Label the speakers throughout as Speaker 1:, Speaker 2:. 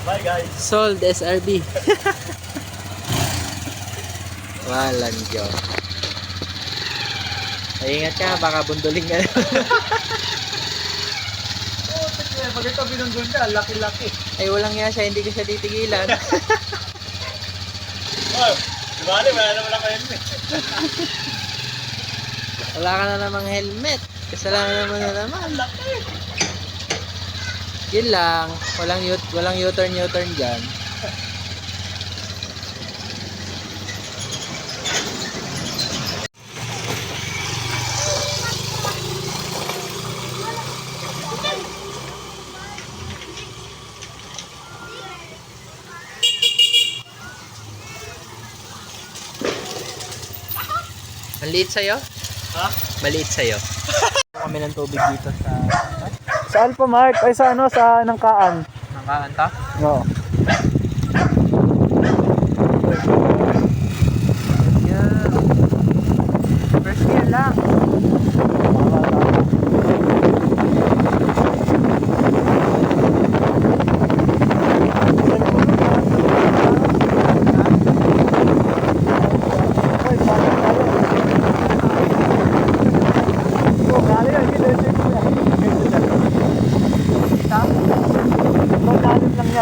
Speaker 1: Bye guys.
Speaker 2: Sold SRB. Walang joke. Ay, ingat ka, baka bunduling ka.
Speaker 1: Oh, tikle, pag ito binundun ka, laki-laki.
Speaker 2: Ay, walang yan siya, hindi ko siya titigilan.
Speaker 1: Oh, di wala naman ako helmet.
Speaker 2: Wala ka na namang helmet. Kasalanan naman na naman.
Speaker 1: Laki.
Speaker 2: Yun lang, walang U-turn dyan. Maliit sa'yo?
Speaker 1: Ha?
Speaker 2: Maliit sa'yo. Kami ng tubig dito sa...
Speaker 1: Sa Alpha Mart, ay sa ano, sa Nangkaan.
Speaker 2: Nangkaanta?
Speaker 1: Oo.
Speaker 2: Yeah. First year lang.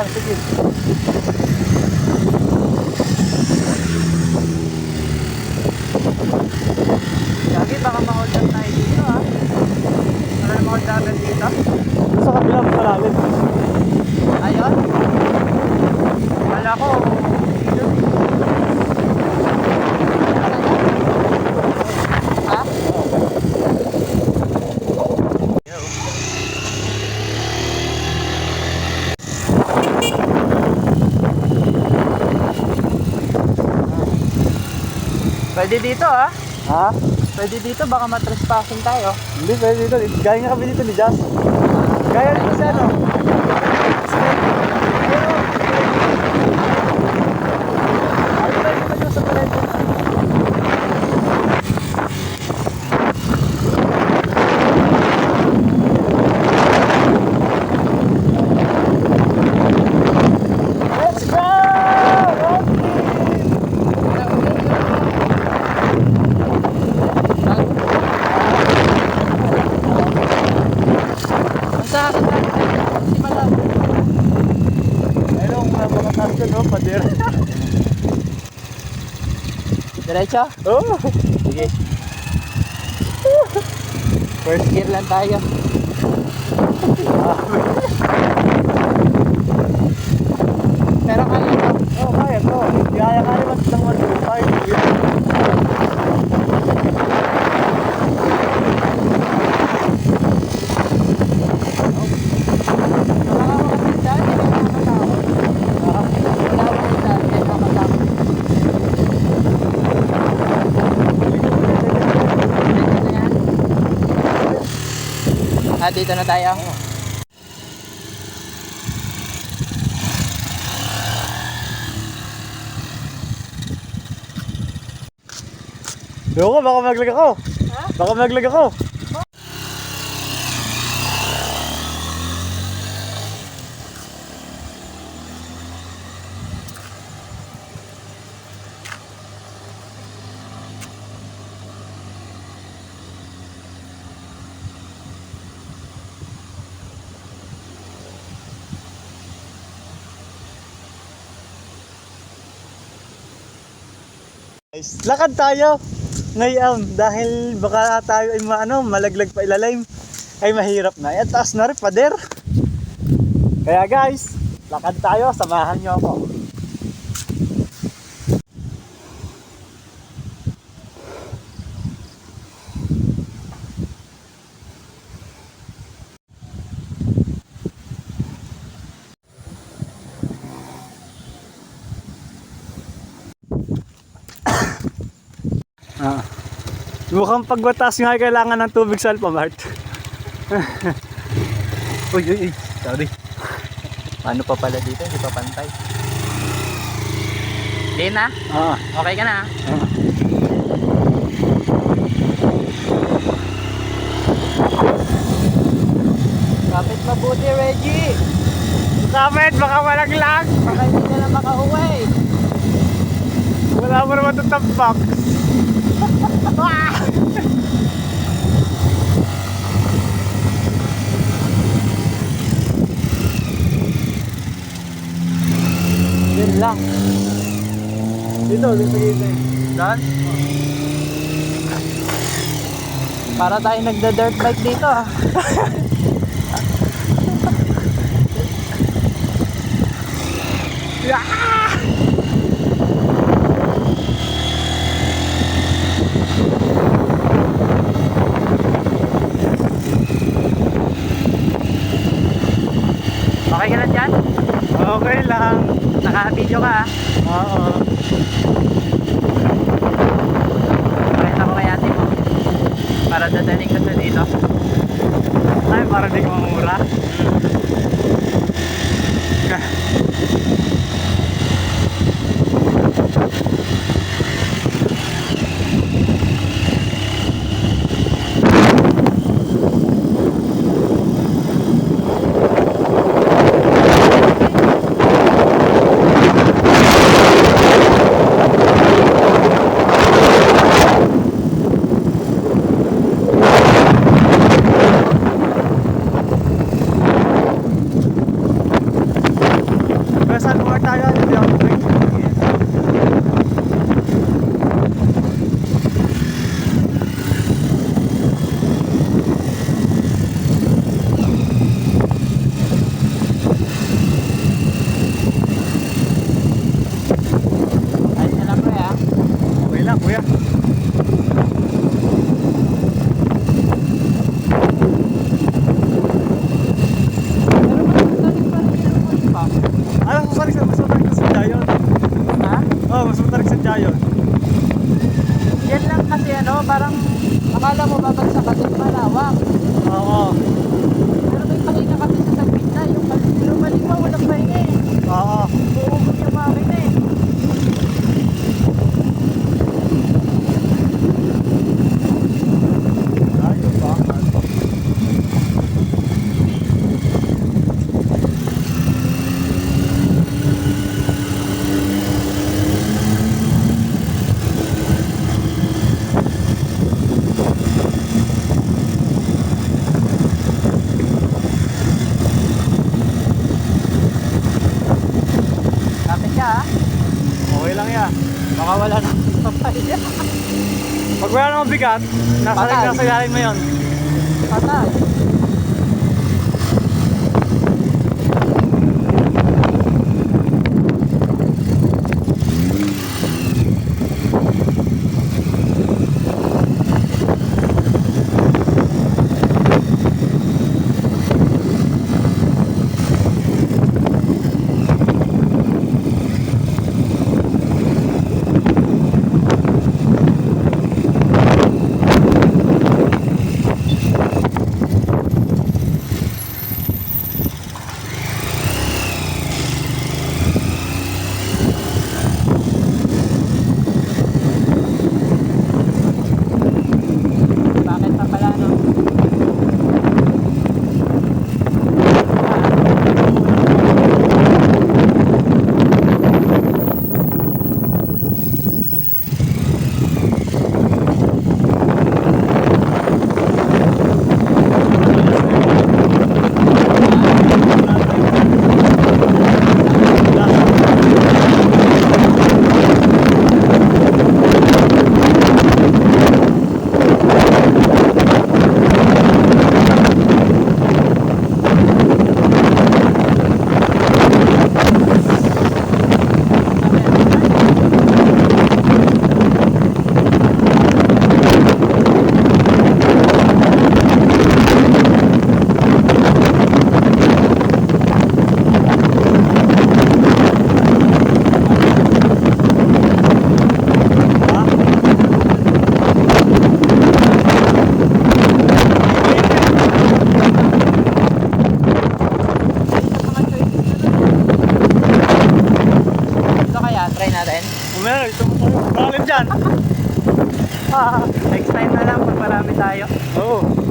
Speaker 1: Sige.
Speaker 2: Lagi baka ma-hold up tayo dito ha. Wala na ma-hold up dito.
Speaker 1: Sa kabilang malalim.
Speaker 2: Ayun. Wala ko. Dito. Ha? Pwede dito ha?
Speaker 1: Ha?
Speaker 2: Pwede dito, baka matrespassing tayo.
Speaker 1: Hindi, pwede dito. Gaya nga kami dito ni Jazz. Gaya dito sa ano. Let's go!
Speaker 2: Sa akin na, si Malang.
Speaker 1: Ayun, mga tasto, no? Pader.
Speaker 2: Diretso?
Speaker 1: Oh!
Speaker 2: Sige. First gear lang tayo. Pero kaya to.
Speaker 1: Oh, kaya to. Kaya ka naman ng matupay.
Speaker 2: Dito na tayo.
Speaker 1: Loko, baka maglag ako.
Speaker 2: Ha?
Speaker 1: Baka maglag ako. Guys, lakad tayo ngayon dahil baka tayo ay malaglag pa ilalim ay mahirap na. At taas na rin pader. Kaya guys, lakad tayo, samahan nyo ako. Mukhang pagbatas nga kailangan ng tubig sa Alpha Mart. Uy, uy, uy. Sorry.
Speaker 2: Paano pa pala dito? Hindi pa pantay. Hindi na?
Speaker 1: Ah.
Speaker 2: Okay ka na? Kapit mabuti, Reggie!
Speaker 1: Kapit, baka malaglag.
Speaker 2: Baka hindi na lang makauwi.
Speaker 1: Wala mo naman itong tambak.
Speaker 2: Yun lang.
Speaker 1: Dito, dito, dito.
Speaker 2: Doon? Para tayo nagda-dirt bike dito ah. Okay ka lang dyan?
Speaker 1: Okay lang.
Speaker 2: Naka-video ka ah.
Speaker 1: Oo.
Speaker 2: Pakita ko kay ate mo. Para dadaling ka sa dito.
Speaker 1: Ay, para di mamura. Pero saan mo tayo? Hindi ako free.
Speaker 2: Ayos na lang pre ah.
Speaker 1: Okay lang, kuya.
Speaker 2: Pero mas matarik pa rin yung pa.
Speaker 1: Mas matarik sa Jayon.
Speaker 2: Ha?
Speaker 1: Oh, mas matarik sa Jayon.
Speaker 2: Yan lang kasi ano, parang akala mo babagsak kasi malawak.
Speaker 1: Oo.
Speaker 2: Pero may pahinga kasi sa tagpit na. Yung lumalik mo, walang pahinga eh.
Speaker 1: Oo.
Speaker 2: Uubog yung makina eh.
Speaker 1: Ayun ba?
Speaker 2: Kapit ka ah.
Speaker 1: Okay lang yan.
Speaker 2: Baka wala na papahinga.
Speaker 1: Pag wala namang bigat,
Speaker 2: Patay.
Speaker 1: nasa ilalim mo yun.
Speaker 2: Patay. Bakit pa pala no? Ito kaya, try natin.
Speaker 1: Meron, ito mo tayo. Bakalim dyan.
Speaker 2: Next time na lang pag marami tayo.
Speaker 1: Oo.